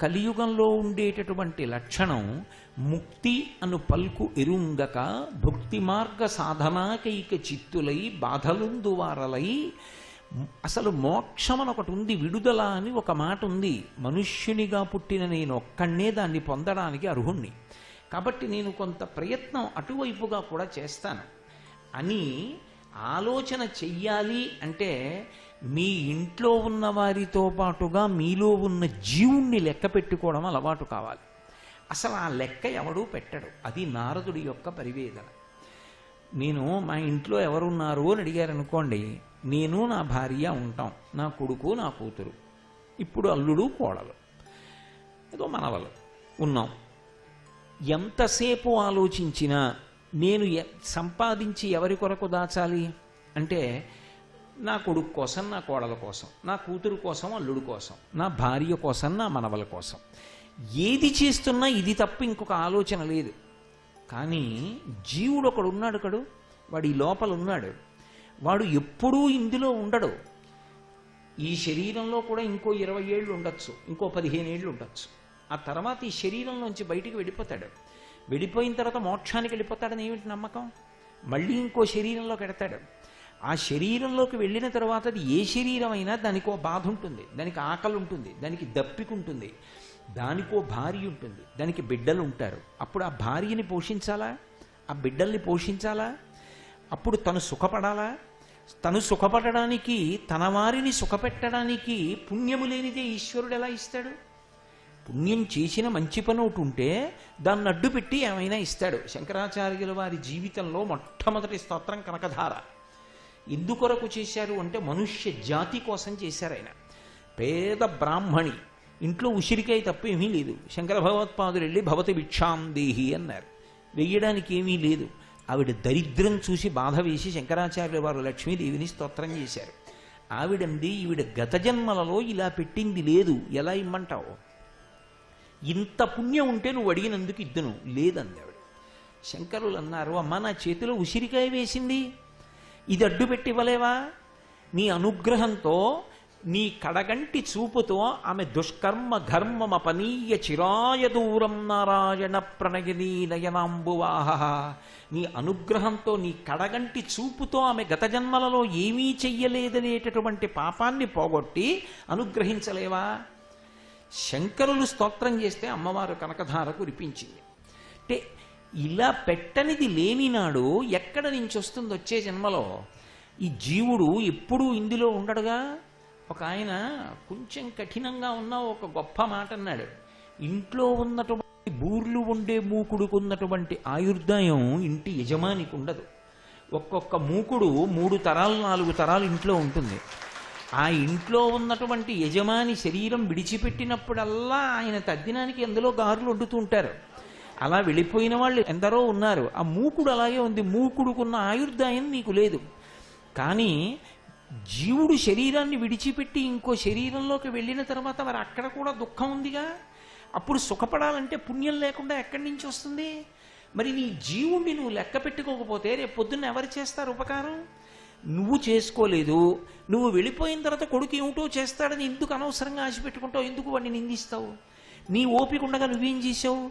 కలియుగంలో ఉండేటటువంటి లక్షణం ముక్తి అను పల్కు ఎరుంగక భుక్తి మార్గ సాధనాకైక చిత్తులై బాధలుందు వారలై. అసలు మోక్షం అని ఒకటి ఉంది, విడుదల అని ఒక మాట ఉంది. మనుష్యునిగా పుట్టిన నేను ఒక్కడే దాన్ని పొందడానికి అర్హుణ్ణి, కాబట్టి నేను కొంత ప్రయత్నం అటువైపుగా కూడా చేస్తాను అని ఆలోచన చెయ్యాలి. అంటే మీ ఇంట్లో ఉన్న వారితో పాటుగా మీలో ఉన్న జీవుణ్ణి లెక్క పెట్టుకోవడం అలవాటు కావాలి. అసలు ఆ లెక్క ఎవడూ పెట్టడు. అది నారదుడి యొక్క పరివేదన. నేను మా ఇంట్లో ఎవరున్నారు అని అడిగారనుకోండి, నేను నా భార్య ఉంటాం, నా కొడుకు నా కూతురు, ఇప్పుడు అల్లుడు కోడలు, ఏదో మనవలు ఉన్నాం. ఎంతసేపు ఆలోచించినా నేను సంపాదించి ఎవరి కొరకు దాచాలి అంటే నా కొడుకు కోసం, నా కోడల కోసం, నా కూతురు కోసం, అల్లుడు కోసం, నా భార్య కోసం, నా మనవల కోసం. ఏది చేస్తున్నా ఇది తప్ప ఇంకొక ఆలోచన లేదు. కానీ జీవుడు ఒకడు ఉన్నాడు కడు, వాడు ఈ లోపల ఉన్నాడు. వాడు ఎప్పుడూ ఇందులో ఉండడు. ఈ శరీరంలో కూడా ఇంకో 20 ఏళ్ళు ఉండొచ్చు, ఇంకో 15 ఏళ్ళు ఉండొచ్చు. ఆ తర్వాత ఈ శరీరంలోంచి బయటికి వెళ్ళిపోతాడు. వెళ్ళిపోయిన తర్వాత మోక్షానికి వెళ్ళిపోతాడని ఏమిటి నమ్మకం? మళ్ళీ ఇంకో శరీరంలోకి వెడతాడు. ఆ శరీరంలోకి వెళ్ళిన తర్వాత అది ఏ శరీరం అయినా దానికో బాధ ఉంటుంది, దానికి ఆకలి ఉంటుంది, దానికి దప్పిక ఉంటుంది, దానికో భార్య ఉంటుంది, దానికి బిడ్డలు ఉంటారు. అప్పుడు ఆ భార్యని పోషించాలా, ఆ బిడ్డల్ని పోషించాలా, అప్పుడు తను సుఖపడాలా? తను సుఖపడడానికి, తన వారిని సుఖపెట్టడానికి పుణ్యము లేనిదే ఈశ్వరుడు ఎలా ఇస్తాడు? పుణ్యం చేసిన మంచి పని ఒకటి ఉంటే దాన్ని అడ్డు పెట్టి ఏమైనా ఇస్తాడు. శంకరాచార్యుల వారి జీవితంలో మొట్టమొదటి స్తోత్రం కనకధార. ఎందుకొరకు చేశారు అంటే మనుష్య జాతి కోసం చేశారు. ఆయన పేద బ్రాహ్మణి, ఇంట్లో ఉసిరికాయ తప్ప ఏమీ లేదు. శంకర భగవత్పాదులు వెళ్ళి భవతి భిక్షాం దేహి అన్నారు. వెయ్యడానికి ఏమీ లేదు. ఆవిడ దరిద్రం చూసి బాధ వేసి శంకరాచార్యుల వారు లక్ష్మీదేవిని స్తోత్రం చేశారు. ఆవిడంది, ఈవిడ గత జన్మలలో ఇలా పెట్టింది లేదు, ఎలా ఇమ్మంటావు? ఇంత పుణ్యం ఉంటే నువ్వు అడిగినందుకు ఇద్దును, లేదంది ఆవిడ. శంకరులు అన్నారు, అమ్మ నా చేతిలో ఉసిరికాయ వేసింది, ఇది అడ్డు పెట్టి ఇవ్వలేవా? నీ అనుగ్రహంతో, నీ కడగంటి చూపుతో ఆమె దుష్కర్మ ఘర్మమపనీయ చిరాయ దూరం నారాయణ ప్రణయనీ నయనాంబువాహ. నీ అనుగ్రహంతో, నీ కడగంటి చూపుతో ఆమె గత జన్మలలో ఏమీ చెయ్యలేదనేటటువంటి పాపాన్ని పోగొట్టి అనుగ్రహించలేవా? శంకరులు స్తోత్రం చేస్తే అమ్మవారు కనకధార కురిపించింది. అంటే ఇలా పెట్టనిది లేనినాడు ఎక్కడ నుంచి వస్తుంది వచ్చే జన్మలో? ఈ జీవుడు ఎప్పుడూ ఇందులో ఉండడుగా. ఒక ఆయన కొంచెం కఠినంగా ఉన్న ఒక గొప్ప మాట అన్నాడు. ఇంట్లో ఉన్నటువంటి బూర్లు ఉండే మూకుడుకున్నటువంటి ఆయుర్దాయం ఇంటి యజమానికి ఉండదు. ఒక్కొక్క మూకుడు 3 తరాలు 4 తరాలు ఇంట్లో ఉంటుంది. ఆ ఇంట్లో ఉన్నటువంటి యజమాని శరీరం విడిచిపెట్టినప్పుడల్లా ఆయన తద్దినానికి ఎందులో గారులు వండుతూ ఉంటారు. అలా వెళ్ళిపోయిన వాళ్ళు ఎందరో ఉన్నారు. ఆ మూకుడు అలాగే ఉంది. మూకుడుకున్న ఆయుర్దాయం నీకు లేదు. కానీ జీవుడు శరీరాన్ని విడిచిపెట్టి ఇంకో శరీరంలోకి వెళ్ళిన తర్వాత మరి అక్కడ కూడా దుఃఖం ఉందిగా. అప్పుడు సుఖపడాలంటే పుణ్యం లేకుండా ఎక్కడి నుంచి వస్తుంది? మరి నీ జీవుణ్ణి నువ్వు లెక్క పెట్టుకోకపోతే రేపు పొద్దున్న ఎవరు చేస్తారు ఉపకారం? నువ్వు చేసుకోలేదు. నువ్వు వెళ్ళిపోయిన తర్వాత కొడుకు ఏమిటో చేస్తాడని ఎందుకు అనవసరంగా ఆశ పెట్టుకుంటావు? ఎందుకు వాడిని నిందిస్తావు? నీ ఓపిక ఉండగా నువ్వేం చేసావు?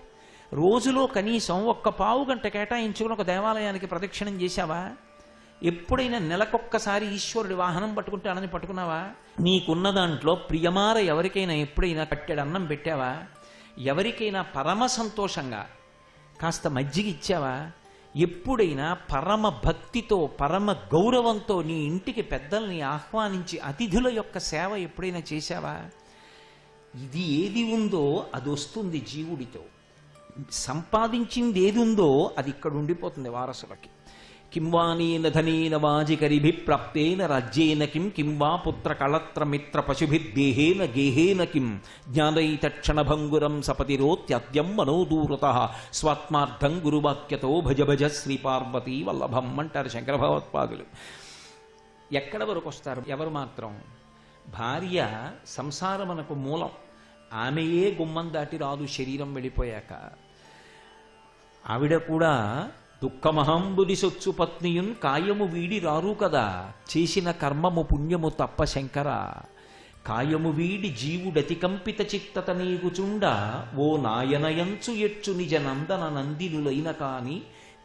రోజులో కనీసం 1 పావు గంట కేటాయించుకుని ఒక దేవాలయానికి ప్రదక్షిణం చేశావా? ఎప్పుడైనా నెలకొక్కసారి ఈశ్వరుడి వాహనం పట్టుకుంటానని పట్టుకున్నావా? నీకున్న దాంట్లో ప్రియమార ఎవరికైనా ఎప్పుడైనా కట్టెడు అన్నం పెట్టావా? ఎవరికైనా పరమ సంతోషంగా కాస్త మజ్జిగ ఇచ్చావా? ఎప్పుడైనా పరమ భక్తితో, పరమ గౌరవంతో నీ ఇంటికి పెద్దల్ని ఆహ్వానించి అతిథుల యొక్క సేవ ఎప్పుడైనా చేశావా? ఇది ఏది ఉందో అది వస్తుంది జీవుడితో. సంపాదించింది ఏది ఉందో అది ఇక్కడ ఉండిపోతుంది వారసులకి. కింవానేన ధనేన వాజికరిభి ప్రాప్తేన రాజ్యేన కిం వా పుత్ర కళత్ర మిత్ర పశుభిర్దేహేన గేహేన కిం జ్ఞానైతక్షణభంగురం సపతిరోత్యద్యం మనోదూరతః స్వాత్మార్థం గురువాక్యతో భజ భజ శ్రీ పార్వతీ వల్లభం అంటారు శంకర భగవత్పాదులు. ఎక్కడ వరకు వస్తారు? ఎవరు మాత్రం? భార్య సంసారమునకు మూలం. ఆమెయే గుమ్మం దాటి రాదు శరీరం వెళ్ళిపోయాక. ఆవిడ కూడా దుఃఖమహంబుది సొచ్చు పత్నియున్ కాయము వీడి రారు కదా, చేసిన కర్మము పుణ్యము తప్ప శంకర. కాయము వీడి జీవుడతి కంపిత చిత్తత నీగుచుండ ఓ నాయనయంచు ఎచ్చు నిజ నందన నందినులైన కాని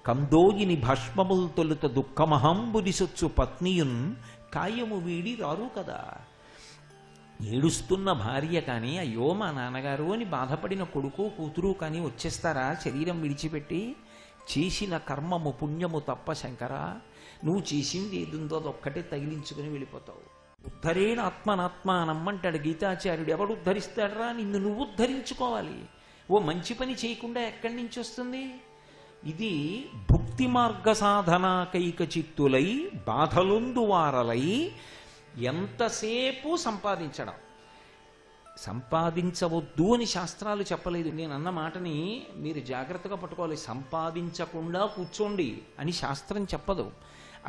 కందోయిని భస్మముల్ తొలుత దుఃఖమహంబుదిసొచ్చు పత్నియున్ కాయము వీడి రారు కదా. ఏడుస్తున్న భార్య కానీ అయ్యో మా నాన్నగారు అని బాధపడిన కొడుకు కూతురు కానీ వచ్చేస్తారా శరీరం విడిచిపెట్టి? చేసిన కర్మము పుణ్యము తప్ప శంకరా, నువ్వు చేసింది ఏదుందో అదొక్కటే తగిలించుకుని వెళ్ళిపోతావు. ఉద్ధరేణ ఆత్మనాత్మ నమ్మంటాడు గీతాచార్యుడు. ఎవడు ఉద్ధరిస్తాడరా? నిన్ను నువ్వు ఉద్ధరించుకోవాలి. ఓ మంచి పని చేయకుండా ఎక్కడి నుంచి వస్తుంది? ఇది భుక్తి మార్గ సాధనాకైక చిత్తులై బాధలొందువారలై ఎంతసేపు సంపాదించడం. సంపాదించవద్దు అని శాస్త్రాలు చెప్పలేదు. నేను అన్న మాటని మీరు జాగ్రత్తగా పట్టుకోవాలి. సంపాదించకుండా కూర్చోండి అని శాస్త్రం చెప్పదు.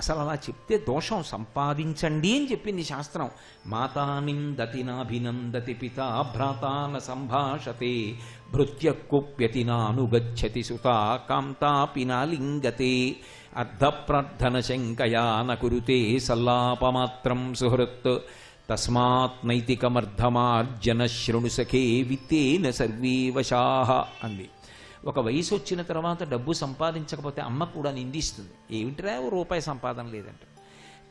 అసలు అలా చెప్తే దోషం. సంపాదించండి అని చెప్పింది శాస్త్రం. మాతా నిందతి నాభినందతి పితా భ్రాతాన సంభాషతే భృత్యకుప్యతి నానుగచ్చతి సుతా కాంతాపి నాలింగతే అర్ధప్రార్థన శంకయా నకురుతే సల్లాపమాత్రం సుహృత్ తస్మాత్ నైతికమర్ధమార్జన శృణు సఖే విత్తేన సర్వే వశాః అంది. ఒక వయసు వచ్చిన తర్వాత డబ్బు సంపాదించకపోతే అమ్మ కూడా నిందిస్తుంది. ఏమిటిరా రూపాయి సంపాదన లేదంట.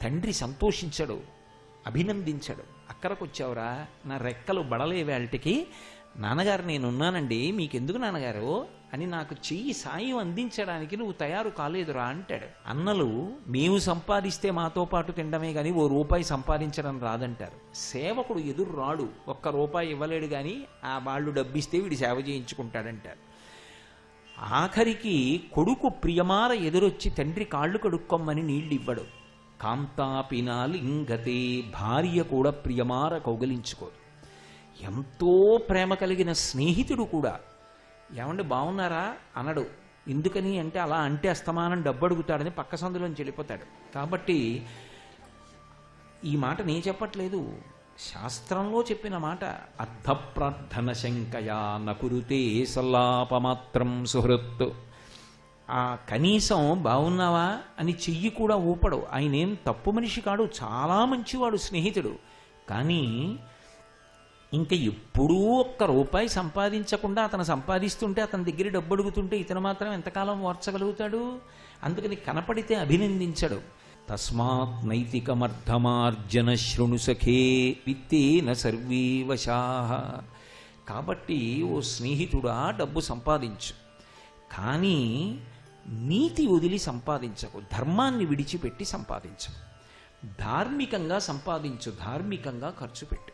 తండ్రి సంతోషించడు, అభినందించడు. అక్కడికి వచ్చావురా, నా రెక్కలు బడలే వేళటికి నాన్నగారు నేనున్నానండి, మీకెందుకు నాన్నగారు అని నాకు చెయ్యి సాయం అందించడానికి నువ్వు తయారు కాలేదురా అంటాడు. అన్నలు మేము సంపాదిస్తే మాతో పాటు తినడమే కానీ ఓ రూపాయి సంపాదించడం రాదంటారు. సేవకుడు ఎదురు రాడు, ఒక్క రూపాయి ఇవ్వలేడు కానీ ఆ వాళ్ళు డబ్బిస్తే వీడి సేవ చేయించుకుంటాడంటారు. ఆఖరికి కొడుకు ప్రియమార ఎదురొచ్చి తండ్రి కాళ్ళు కడుక్కొమ్మని నీళ్లు ఇవ్వడు. కాంతాపినాలింగతే, భార్య కూడా ప్రియమార కౌగలించుకోదు. ఎంతో ప్రేమ కలిగిన స్నేహితుడు కూడా ఏమంటే బాగున్నారా అనడు. ఎందుకని అంటే అలా అంటే అస్తమానం డబ్బు అడుగుతాడని పక్క సందులోంచి వెళ్ళిపోతాడు. కాబట్టి ఈ మాట నేను చెప్పట్లేదు, శాస్త్రంలో చెప్పిన మాట. అర్థప్రార్థన శంకయా నకురుతే సల్లాపమాత్రం సుహృత్. ఆ కనీసం బాగున్నావా అని చెయ్యి కూడా ఊపడు. ఆయనేం తప్పు మనిషి కాడు, చాలా మంచివాడు స్నేహితుడు. కానీ ఇంకా ఎప్పుడూ ఒక్క రూపాయి సంపాదించకుండా అతను సంపాదిస్తుంటే అతని దగ్గర డబ్బు అడుగుతుంటే ఇతను మాత్రం ఎంతకాలం ఓర్చగలుగుతాడు? అందుకని కనపడితే అభినందించడు. తస్మాత్ నైతికమర్ధమార్జన శృణు సఖే విత్తేన సర్వే వశాః. కాబట్టి ఓ స్నేహితుడా డబ్బు సంపాదించు, కానీ నీతి వదిలి సంపాదించకు, ధర్మాన్ని విడిచిపెట్టి సంపాదించు. ధార్మికంగా సంపాదించు, ధార్మికంగా ఖర్చు పెట్టు.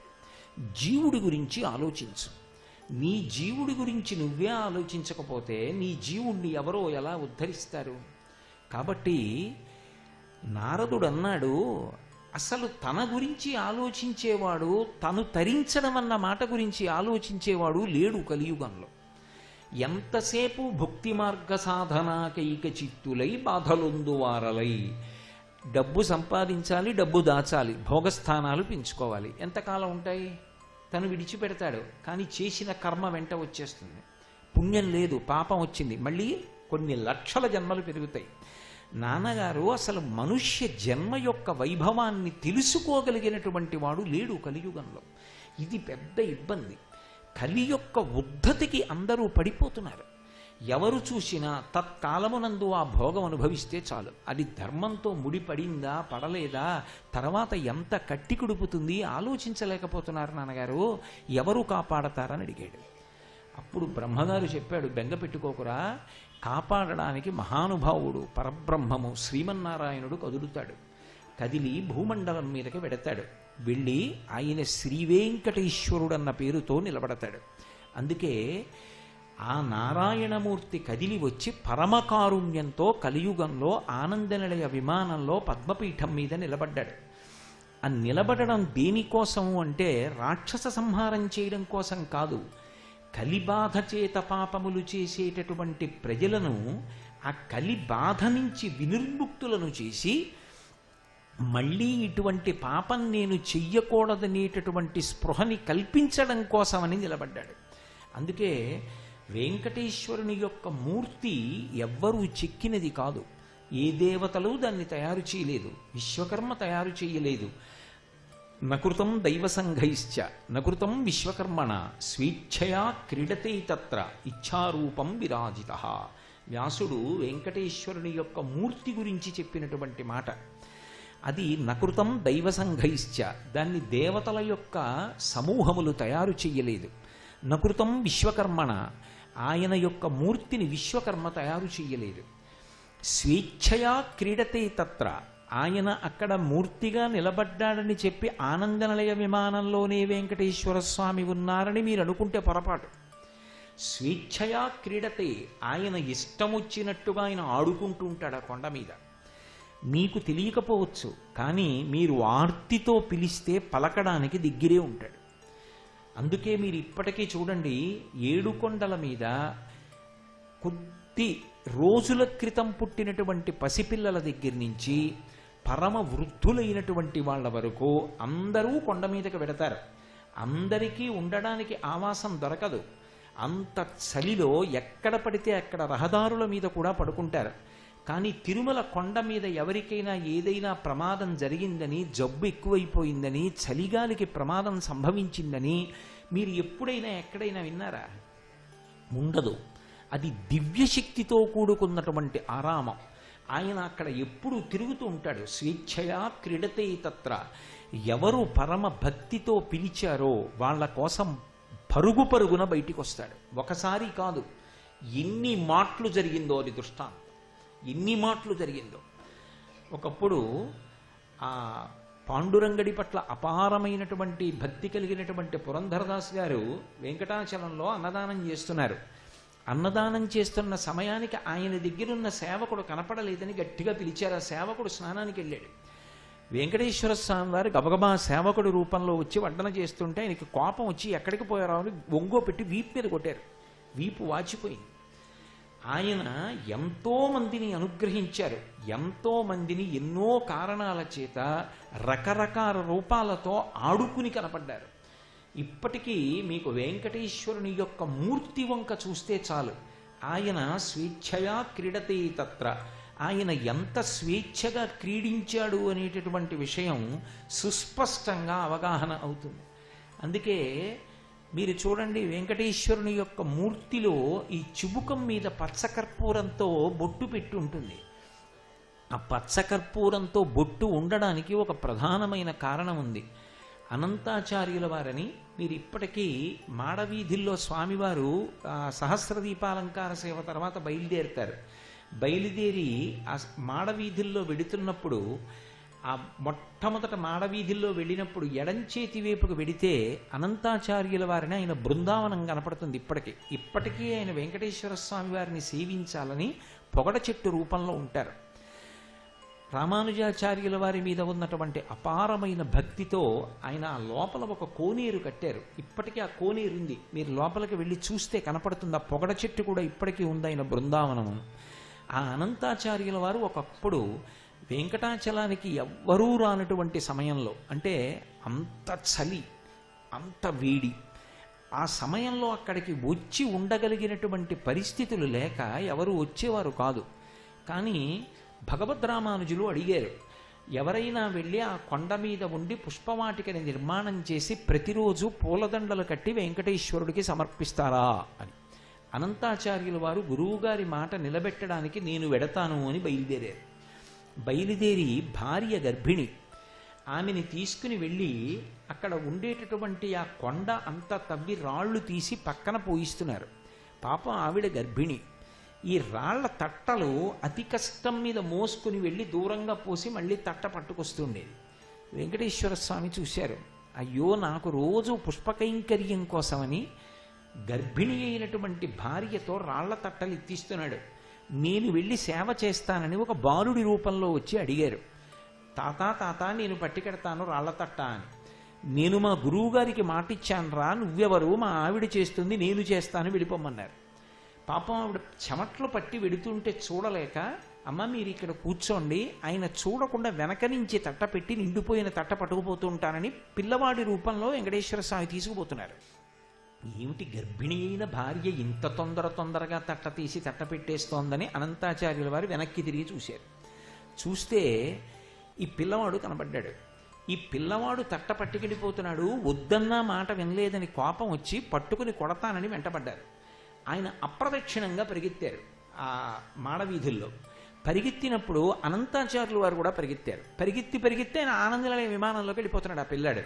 జీవుడి గురించి ఆలోచించు. నీ జీవుడి గురించి నువ్వే ఆలోచించకపోతే నీ జీవుణ్ణి ఎవరో ఎలా ఉద్ధరిస్తారు? కాబట్టి నారదుడు అన్నాడు, అసలు తన గురించి ఆలోచించేవాడు, తను తరించడం అన్న మాట గురించి ఆలోచించేవాడు లేడు కలియుగంలో. ఎంతసేపు భుక్తి మార్గ సాధనాకైక చిత్తులై బాధలొందువారలై డబ్బు సంపాదించాలి, డబ్బు దాచాలి, భోగస్థానాలు పెంచుకోవాలి. ఎంతకాలం ఉంటాయి? తను విడిచిపెడతాడు, కానీ చేసిన కర్మ వెంట వచ్చేస్తుంది. పుణ్యం లేదు, పాపం వచ్చింది, మళ్ళీ కొన్ని లక్షల జన్మలు పెరుగుతాయి. నాన్నగారు అసలు మనుష్య జన్మ యొక్క వైభవాన్ని తెలుసుకోగలిగినటువంటి వాడు లేడు కలియుగంలో. ఇది పెద్ద ఇబ్బంది. కలి యొక్క ఉద్ధతికి అందరూ పడిపోతున్నారు. ఎవరు చూసినా తత్కాలమునందు ఆ భోగం అనుభవిస్తే చాలు. అది ధర్మంతో ముడిపడిందా పడలేదా, తర్వాత ఎంత కట్టి కుడుపుతుంది ఆలోచించలేకపోతున్నారు నాన్నగారు, ఎవరు కాపాడతారని అడిగాడు. అప్పుడు బ్రహ్మగారు చెప్పాడు, బెంగ పెట్టుకోకురా, కాపాడడానికి మహానుభావుడు పరబ్రహ్మము శ్రీమన్నారాయణుడు కదులుతాడు. కదిలి భూమండలం మీదకి వెడతాడు. వెళ్ళి ఆయన శ్రీవేంకటేశ్వరుడన్న పేరుతో నిలబడతాడు. అందుకే ఆ నారాయణమూర్తి కదిలి వచ్చి పరమకారుణ్యంతో కలియుగంలో ఆనందనిలయ విమానంలో పద్మపీఠం మీద నిలబడ్డాడు. ఆ నిలబడడం దేనికోసము అంటే రాక్షస సంహారం చేయడం కోసం కాదు, కలిబాధ చేత పాపములు చేసేటటువంటి ప్రజలను ఆ కలి బాధ నుంచి వినిర్ముక్తులను చేసి మళ్ళీ ఇటువంటి పాపం నేను చెయ్యకూడదనేటటువంటి స్పృహని కల్పించడం కోసమని నిలబడ్డాడు. అందుకే వెంకటేశ్వరుని యొక్క మూర్తి ఎవ్వరూ చెక్కినది కాదు. ఏ దేవతలు దాన్ని తయారు చేయలేదు, విశ్వకర్మ తయారు చేయలేదు. నకృతం దైవసంఘైశ్చ నకృతం విశ్వకర్మణ స్వేచ్ఛయా క్రీడతే తత్ర ఇచ్ఛారూపం విరాజితః. వ్యాసుడు వెంకటేశ్వరుని యొక్క మూర్తి గురించి చెప్పినటువంటి మాట అది. నకృతం దైవసంఘైశ్చ, దాన్ని దేవతల యొక్క సమూహములు తయారు చెయ్యలేదు. నకృతం విశ్వకర్మణ, ఆయన యొక్క మూర్తిని విశ్వకర్మ తయారు చెయ్యలేదు. స్వేచ్ఛయా క్రీడతే తత్ర, ఆయన అక్కడ మూర్తిగా నిలబడ్డాడని చెప్పి ఆనందనిలయ విమానంలోనే వెంకటేశ్వర స్వామి ఉన్నారని మీరు అనుకుంటే పొరపాటు. స్వేచ్ఛయా క్రీడతే, ఆయన ఇష్టమొచ్చినట్టుగా ఆయన ఆడుకుంటూ ఉంటాడు ఆ కొండ మీద. మీకు తెలియకపోవచ్చు, కానీ మీరు ఆర్తితో పిలిస్తే పలకడానికి దగ్గరే ఉంటాడు. అందుకే మీరు ఇప్పటికీ చూడండి, ఏడుకొండల మీద కొద్ది రోజుల క్రితం పుట్టినటువంటి పసిపిల్లల దగ్గర నుంచి పరమ వృద్ధులైనటువంటి వాళ్ళ వరకు అందరూ కొండ మీదకి వెడతారు. అందరికీ ఉండడానికి ఆవాసం దొరకదు. అంత చలిలో ఎక్కడ పడితే అక్కడ రహదారుల మీద కూడా పడుకుంటారు. కానీ తిరుమల కొండ మీద ఎవరికైనా ఏదైనా ప్రమాదం జరిగిందని, జబ్బు ఎక్కువైపోయిందని, చలిగాలికి ప్రమాదం సంభవించిందని మీరు ఎప్పుడైనా ఎక్కడైనా విన్నారా? ఉండదు. అది దివ్యశక్తితో కూడుకున్నటువంటి ఆరామం. ఆయన అక్కడ ఎప్పుడూ తిరుగుతూ ఉంటాడు. స్వేచ్ఛయా క్రీడతే తత్ర. ఎవరు పరమ భక్తితో పిలిచారో వాళ్ళ కోసం పరుగు పరుగున బయటికి వస్తాడు. ఒకసారి కాదు, ఎన్ని మాటలు జరిగిందో అది దృష్టాంతం. ఎన్ని మాటలు జరిగిందో. ఒకప్పుడు ఆ పాండురంగడి పట్ల అపారమైనటువంటి భక్తి కలిగినటువంటి పురంధరదాస్ గారు వెంకటాచలంలో అన్నదానం చేస్తున్నారు. అన్నదానం చేస్తున్న సమయానికి ఆయన దగ్గరున్న సేవకుడు కనపడలేదని గట్టిగా పిలిచారు. ఆ సేవకుడు స్నానానికి వెళ్ళాడు. వెంకటేశ్వర స్వామి వారు గబగబా సేవకుడి రూపంలో వచ్చి వడ్డన చేస్తుంటే ఆయనకి కోపం వచ్చి ఎక్కడికి పోయారో అని ఒంగో పెట్టి వీపు మీద కొట్టారు. వీపు వాచిపోయింది. ఆయన ఎంతో మందిని అనుగ్రహించారు. ఎంతో మందిని ఎన్నో కారణాల చేత రకరకాల రూపాలతో ఆడుకుని కనపడ్డారు. ఇప్పటికీ మీకు వెంకటేశ్వరుని యొక్క మూర్తి వంక చూస్తే చాలు, ఆయన స్వేచ్ఛయా క్రీడతే తత్ర. ఆయన ఎంత స్వేచ్ఛగా క్రీడించాడు అనేటటువంటి విషయం సుస్పష్టంగా అవగాహన అవుతుంది. అందుకే మీరు చూడండి, వెంకటేశ్వరుని యొక్క మూర్తిలో ఈ చిబుకం మీద పచ్చకర్పూరంతో బొట్టు పెట్టి ఉంటుంది. ఆ పచ్చకర్పూరంతో బొట్టు ఉండడానికి ఒక ప్రధానమైన కారణం ఉంది. అనంతాచార్యుల వారని మీరు ఇప్పటికీ మాడవీధుల్లో స్వామివారు సహస్రదీపాలంకార సేవ తర్వాత బయలుదేరుతారు. బయలుదేరి ఆ మాడవీధుల్లో వెడుతున్నప్పుడు, ఆ మొట్టమొదట మాడవీధుల్లో వెళ్ళినప్పుడు ఎడంచేతి వైపుకు వెడితే అనంతాచార్యుల వారిని ఆయన బృందావనం కనపడుతుంది. ఇప్పటికీ ఆయన వెంకటేశ్వర స్వామి వారిని సేవించాలని పొగడ చెట్టు రూపంలో ఉంటారు. రామానుజాచార్యుల వారి మీద ఉన్నటువంటి అపారమైన భక్తితో ఆయన ఆ లోపల ఒక కోనేరు కట్టారు. ఇప్పటికీ ఆ కోనేరు ఉంది. మీరు లోపలికి వెళ్ళి చూస్తే కనపడుతుంది. ఆ పొగడ చెట్టు కూడా ఇప్పటికీ ఉంది ఆయన బృందావనం. ఆ అనంతాచార్యుల వారు ఒకప్పుడు వెంకటాచలానికి ఎవ్వరూ రానటువంటి సమయంలో, అంటే అంత చలి, అంత వేడి, ఆ సమయంలో అక్కడికి వచ్చి ఉండగలిగినటువంటి పరిస్థితులు లేక ఎవరు వచ్చేవారు కాదు. కానీ భగవద్రామానుజులు అడిగారు, ఎవరైనా వెళ్ళి ఆ కొండ మీద ఉండి పుష్పవాటికని నిర్మాణం చేసి ప్రతిరోజు పూలదండలు కట్టి వెంకటేశ్వరుడికి సమర్పిస్తారా అని. అనంతాచార్యుల వారు గురువుగారి మాట నిలబెట్టడానికి నేను వెడతాను అని బయలుదేరారు. బయలుదేరి భార్య గర్భిణి, ఆమెని తీసుకుని వెళ్ళి అక్కడ ఉండేటటువంటి ఆ కొండ అంతా తవ్వి రాళ్ళు తీసి పక్కన పోయిస్తున్నారు. పాపం ఆవిడ గర్భిణి. ఈ రాళ్ల తట్టలు అతి కష్టం మీద మోసుకుని వెళ్ళి దూరంగా పోసి మళ్ళీ తట్ట పట్టుకొస్తుండేది. వెంకటేశ్వర స్వామి చూశారు, అయ్యో నాకు రోజు పుష్పకైంకర్యం కోసమని గర్భిణి అయినటువంటి భార్యతో రాళ్ల తట్టలు ఎత్తిస్తున్నాడు. నేను వెళ్ళి సేవ చేస్తానని ఒక బాలుడి రూపంలో వచ్చి అడిగారు, తాత నేను పట్టుకెడతాను రాళ్ల తట్ట అని. నేను మా గురువుగారికి మాటిచ్చాను రా, నువ్వెవరు, మా ఆవిడ చేస్తుంది, నేను చేస్తాను, వెళ్ళిపోమన్నారు. పాపం ఆవిడ చెమట్లు పట్టి వెడుతుంటే చూడలేక, అమ్మ మీరు ఇక్కడ కూర్చోండి, ఆయన చూడకుండా వెనక నుంచి తట్ట పెట్టి నిండిపోయిన తట్ట పట్టుకుపోతూ ఉంటానని పిల్లవాడి రూపంలో వెంకటేశ్వర స్వామి తీసుకుపోతున్నారు. ఏమిటి గర్భిణి అయిన భార్య ఇంత తొందరగా తట్ట తీసి తట్ట పెట్టేస్తోందని అనంతాచార్యుల వారు వెనక్కి తిరిగి చూశారు. చూస్తే ఈ పిల్లవాడు కనబడ్డాడు. ఈ పిల్లవాడు తట్ట పట్టుకెళ్ళిపోతున్నాడు, వద్దన్నా మాట వినలేదని కోపం వచ్చి పట్టుకుని కొడతానని వెంటపడ్డారు. ఆయన అప్రదక్షిణంగా పరిగెత్తారు ఆ మాడవీధుల్లో. పరిగెత్తినప్పుడు అనంతాచార్యులు వారు కూడా పరిగెత్తారు. పరిగెత్తి ఆయన ఆనందనిలయ విమానంలోకి వెళ్ళిపోతున్నాడు ఆ పిల్లాడు.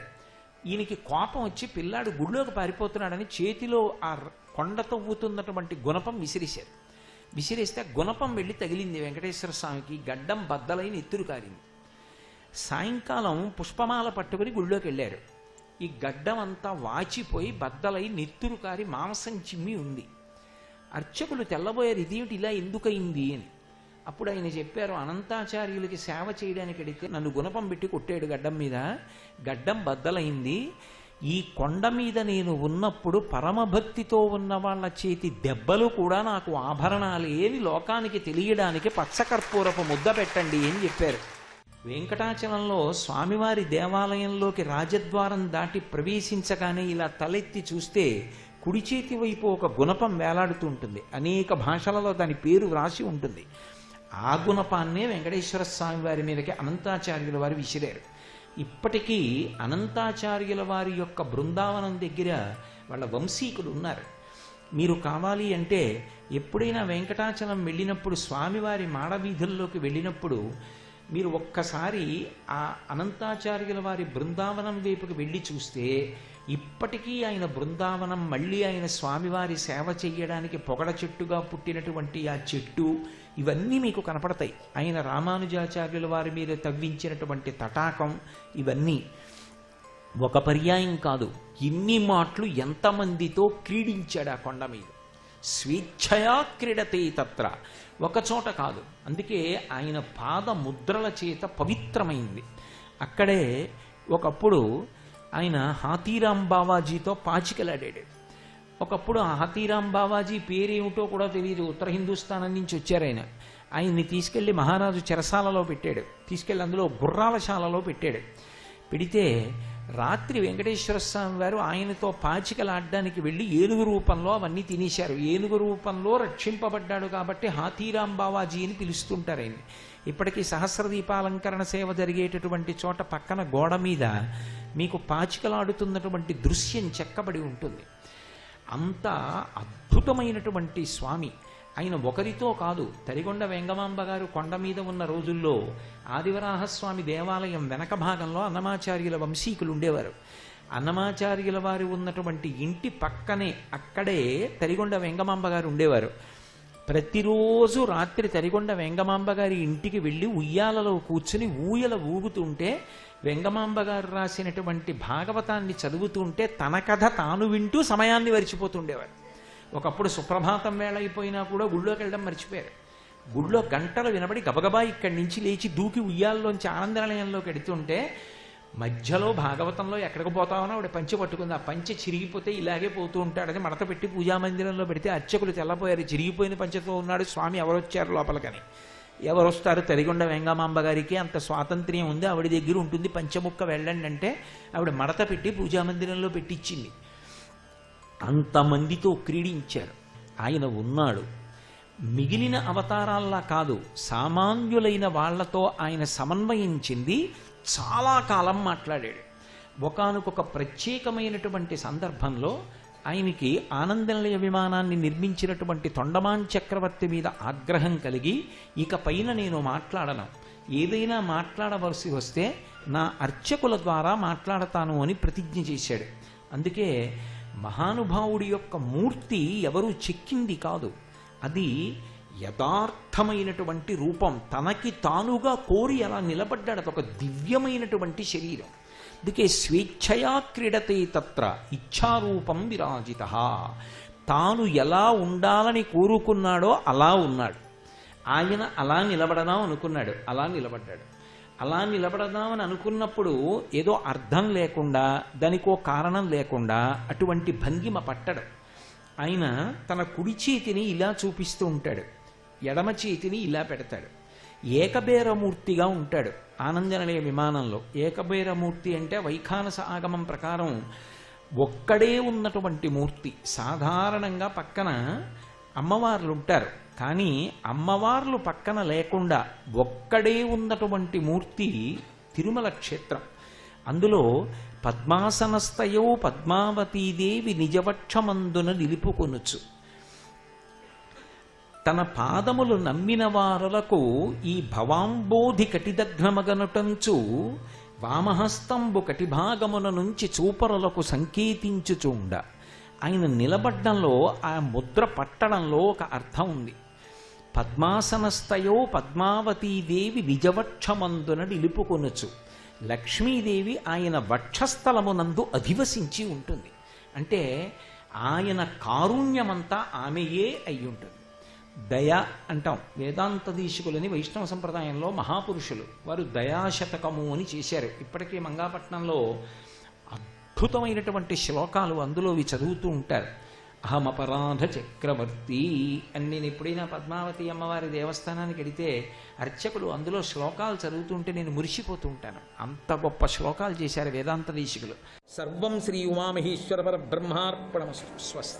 ఈయనకి కోపం వచ్చి పిల్లాడు గుడిలోకి పారిపోతున్నాడని చేతిలో ఆ కొండ తవ్వుతున్నటువంటి గుణపం విసిరేశారు. విసిరేస్తే గుణపం వెళ్ళి తగిలింది వెంకటేశ్వర స్వామికి. గడ్డం బద్దలైన ఎత్తురు కారింది. సాయంకాలం పుష్పమాల పట్టుకుని గుళ్ళోకి వెళ్ళారు. ఈ గడ్డం అంతా వాచిపోయి బద్దలై నెత్తురు కారి మాంసం చిమ్మి ఉంది. అర్చకులు తెల్లబోయారు, ఇదేమిటి ఇలా ఎందుకయింది అని. అప్పుడు ఆయన చెప్పారు, అనంతాచార్యులకి సేవ చేయడానికి వెళితే నన్ను గుణపం పెట్టి కొట్టాడు గడ్డం మీద, గడ్డం బద్దలైంది. ఈ కొండ మీద నేను ఉన్నప్పుడు పరమభక్తితో ఉన్న వాళ్ళ చేతి దెబ్బలు కూడా నాకు ఆభరణాలు ఏవి లోకానికి తెలియడానికి పచ్చకర్పూరపు ముద్ద పెట్టండి అని చెప్పారు. వెంకటాచలంలో స్వామివారి దేవాలయంలోకి రాజద్వారం దాటి ప్రవేశించగానే ఇలా తలెత్తి చూస్తే కుడి చేతి వైపు ఒక గుణపం వేలాడుతూ ఉంటుంది. అనేక భాషలలో దాని పేరు వ్రాసి ఉంటుంది. ఆ గుణపాన్నే వెంకటేశ్వర స్వామి వారి మీదకి అనంతాచార్యుల వారు విసిరారు. ఇప్పటికీ అనంతాచార్యుల వారి యొక్క బృందావనం దగ్గర వాళ్ళ వంశీకులు ఉన్నారు. మీరు కావాలి అంటే ఎప్పుడైనా వెంకటాచలం వెళ్ళినప్పుడు, స్వామివారి మాడవీధుల్లోకి వెళ్ళినప్పుడు మీరు ఒక్కసారి ఆ అనంతాచార్యుల వారి బృందావనం వైపుకి వెళ్ళి చూస్తే ఇప్పటికీ ఆయన బృందావనం, మళ్ళీ ఆయన స్వామివారి సేవ చెయ్యడానికి పొగడ చెట్టుగా పుట్టినటువంటి ఆ చెట్టు, ఇవన్నీ మీకు కనపడతాయి. ఆయన రామానుజాచార్యుల వారి మీద తవ్వించినటువంటి తటాకం, ఇవన్నీ ఒక పర్యాయం కాదు, ఇన్ని మాటలు ఎంతమందితో క్రీడించాడు ఆ కొండ మీద. స్వేచ్ఛయా క్రీడతే తత్ర, ఒకచోట కాదు. అందుకే ఆయన పాద ముద్రల చేత పవిత్రమైంది. అక్కడే ఒకప్పుడు ఆయన హాతీరాం బావాజీతో పాచికలాడాడు. ఒకప్పుడు ఆ హాతీరాం బావాజీ పేరేమిటో కూడా తెలియదు, ఉత్తర హిందుస్థానం నుంచి వచ్చారు ఆయన. ఆయన్ని తీసుకెళ్లి మహారాజు చెరసాలలో పెట్టాడు. తీసుకెళ్లి అందులో గుర్రాలశాలలో పెట్టాడు. పెడితే రాత్రి వెంకటేశ్వర స్వామి వారు ఆయనతో పాచికలాడడానికి వెళ్ళి ఏనుగు రూపంలో అవన్నీ తినేశారు. ఏనుగు రూపంలో రక్షింపబడ్డాడు కాబట్టి హాతీరాం బావాజీ అని పిలుస్తుంటారు ఆయన్ని. ఇప్పటికీ సహస్రదీపాలంకరణ సేవ జరిగేటటువంటి చోట పక్కన గోడ మీద మీకు పాచికలాడుతున్నటువంటి దృశ్యం చెక్కబడి ఉంటుంది. అంత అద్భుతమైనటువంటి స్వామి ఆయన. ఒకరితో కాదు, తరిగొండ వెంగమాంబ గారు కొండ మీద ఉన్న రోజుల్లో ఆదివరాహస్వామి దేవాలయం వెనక భాగంలో అన్నమాచార్యుల వంశీకులు ఉండేవారు. అన్నమాచార్యుల వారు ఉన్నటువంటి ఇంటి పక్కనే అక్కడే తరిగొండ వెంగమాంబ గారు ఉండేవారు. ప్రతిరోజు రాత్రి తరిగొండ వెంగమాంబ గారి ఇంటికి వెళ్ళి ఉయ్యాలలో కూర్చుని ఊయల ఊగుతుంటే, వెంగమాంబ గారు రాసినటువంటి భాగవతాన్ని చదువుతుంటే తన కథ తాను వింటూ సమయాన్ని మరిచిపోతుండేవారు. ఒకప్పుడు సుప్రభాతం వేళ అయిపోయినా కూడా గుళ్ళోకి వెళ్ళడం మర్చిపోయారు. గుళ్ళో గంటలు వినబడి గబగబా ఇక్కడి నుంచి లేచి దూకి ఉయ్యాల్లోంచి ఆనందనిలయంలోకి వెడుతుంటే మధ్యలో భాగవతంలో ఎక్కడికి పోతామని ఆవిడ పంచె పట్టుకుంది. ఆ పంచె చిరిగిపోతే ఇలాగే పోతూ ఉంటాడు. అది మడత పెట్టి పూజామందిరంలో పెడితే అర్చకులు తెల్లపోయారు, చిరిగిపోయిన పంచెతో ఉన్నాడు స్వామి, ఎవరొచ్చారు లోపలికని. ఎవరొస్తారు? తరిగొండ వెంగమాంబ గారికి అంత స్వాతంత్ర్యం ఉంది, ఆవిడ దగ్గర ఉంటుంది, పంచముక్క వెళ్ళండి అంటే ఆవిడ మడత పెట్టి పూజామందిరంలో పెట్టించింది. అంతమందితో క్రీడించారు. ఆయన ఉన్నాడు. మిగిలిన అవతారాల్లా కాదు, సామాన్యులైన వాళ్లతో ఆయన సమన్వయం చెంది చాలా కాలం మాట్లాడాడు. ఒకానొక ప్రత్యేకమైనటువంటి సందర్భంలో ఆయనకి ఆనందనిలయ విమానాన్ని నిర్మించినటువంటి తొండమాన్ చక్రవర్తి మీద ఆగ్రహం కలిగి, ఇక పైన నేను మాట్లాడను, ఏదైనా మాట్లాడవలసి వస్తే నా అర్చకుల ద్వారా మాట్లాడతాను అని ప్రతిజ్ఞ చేశాడు. అందుకే మహానుభావుడి యొక్క మూర్తి ఎవరూ చెక్కింది కాదు, అది యథార్థమైనటువంటి రూపం. తనకి తానుగా కోరి అలా నిలబడ్డాడు. అదొక దివ్యమైనటువంటి శరీరం. అందుకే స్వేచ్ఛయా క్రీడతే తత్ర ఇచ్ఛారూపం విరాజిత. తాను ఎలా ఉండాలని కోరుకున్నాడో అలా ఉన్నాడు. ఆయన అలా నిలబడదాం అనుకున్నాడు, అలా నిలబడ్డాడు. అలా నిలబడదామని అనుకున్నప్పుడు ఏదో అర్థం లేకుండా, దానికో కారణం లేకుండా అటువంటి భంగిమ పట్టడు. ఆయన తన కుడి చేతిని ఇలా చూపిస్తూ ఉంటాడు, ఎడమ చేతిని ఇలా పెడతాడు. ఏకబేరమూర్తిగా ఉంటాడు ఆనందనిలయ విమానంలో. ఏకబేరమూర్తి అంటే వైఖానస ఆగమం ప్రకారం ఒక్కడే ఉన్నటువంటి మూర్తి. సాధారణంగా పక్కన అమ్మవార్లు ఉంటారు, కానీ అమ్మవార్లు పక్కన లేకుండా ఒక్కడే ఉన్నటువంటి మూర్తి తిరుమల క్షేత్రం. అందులో పద్మాసనస్థయో పద్మావతీదేవి నిజవక్షమందున నిలుపుకొనుచు తన పాదములు నమ్మిన వారులకు ఈ భవాంబోధి కటిదగ్నమగనుటంచు వామహస్తంబు కటిభాగమున నుంచి చూపరులకు సంకేతించుచుండ. ఆయన నిలబడ్డంలో ఆ ముద్ర పట్టడంలో ఒక అర్థం ఉంది. పద్మాసనస్థయో పద్మావతీదేవి నిజవక్షమందున నిలుపుకొనుచు. లక్ష్మీదేవి ఆయన వక్షస్థలమునందు అధివసించి ఉంటుంది. అంటే ఆయన కారుణ్యమంతా ఆమెయే అయి ఉంటుంది. దయ అంటాం. వేదాంతదీశకులని వైష్ణవ సంప్రదాయంలో మహాపురుషులు వారు దయాశతకము అని చేశారు. ఇప్పటికీ మంగాపట్నంలో అద్భుతమైనటువంటి శ్లోకాలు అందులోవి చదువుతూ ఉంటారు. అహమపరాధ చక్రవర్తి అని నేను ఎప్పుడైనా పద్మావతి అమ్మవారి దేవస్థానానికి వెడితే అర్చకులు అందులో శ్లోకాలు చదువుతుంటే నేను మురిసిపోతూ ఉంటాను. అంత గొప్ప శ్లోకాలు చేశారు వేదాంతదీశకులు. సర్వం శ్రీ ఉమామహేశ్వర పరబ్రహ్మార్పణమస్తు. స్వస్తి.